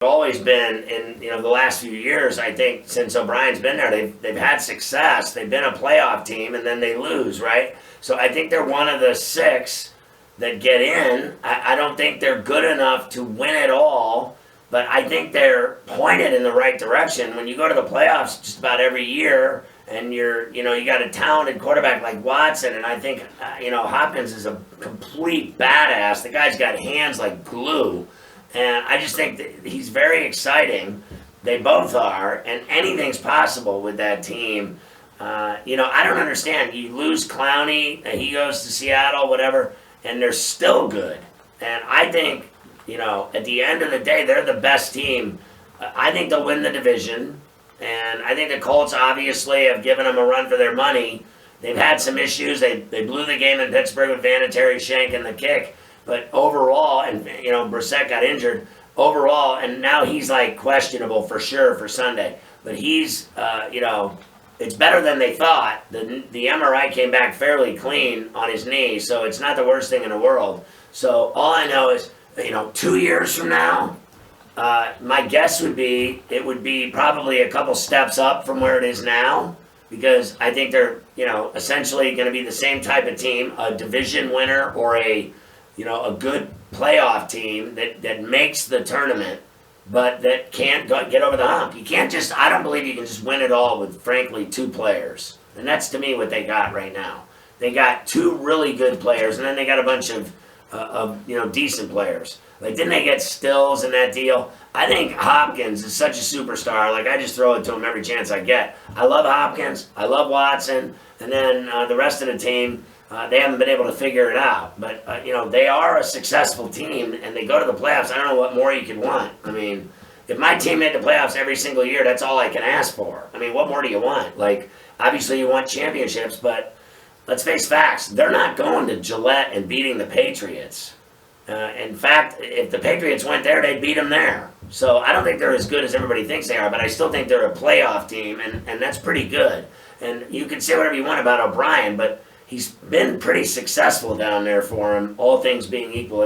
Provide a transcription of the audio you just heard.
always been in the last few years. I think since O'Brien's been there, they've had success. They've been a playoff team, and then they lose, right? So I think they're one of the six that get in. I don't think they're good enough to win it all, but I think they're pointed in the right direction. When you go to the playoffs just about every year, and you got a talented quarterback like Watson, and I think Hopkins is a complete badass. The guy's got hands like glue. And I just think that he's very exciting. They both are, and anything's possible with that team. I don't understand. You lose Clowney, he goes to Seattle, whatever, and they're still good. And I think, at the end of the day, they're the best team. I think they'll win the division, and I think the Colts obviously have given them a run for their money. They've had some issues. They blew the game in Pittsburgh with Vinatieri shanking the kick. But overall, and Brissett got injured overall, and now he's like questionable for sure for Sunday. But he's, it's better than they thought. The MRI came back fairly clean on his knee, so it's not the worst thing in the world. So all I know is, 2 years from now, my guess would be it would be probably a couple steps up from where it is now, because I think they're, essentially going to be the same type of team, a division winner or a good playoff team that makes the tournament, but that can't get over the hump. You can't I don't believe you can just win it all with, frankly, two players. And that's, to me, what they got right now. They got two really good players, and then they got a bunch of decent players. Like, didn't they get Stills in that deal? I think Hopkins is such a superstar. Like, I just throw it to him every chance I get. I love Hopkins. I love Watson. And then the rest of the team, they haven't been able to figure it out. But, they are a successful team, and they go to the playoffs. I don't know what more you could want. I mean, if my team made the playoffs every single year, that's all I can ask for. I mean, what more do you want? Like, obviously you want championships, but let's face facts. They're not going to Gillette and beating the Patriots. In fact, if the Patriots went there, they'd beat them there. So I don't think they're as good as everybody thinks they are, but I still think they're a playoff team, and that's pretty good. And you can say whatever you want about O'Brien, but he's been pretty successful down there for him, all things being equal.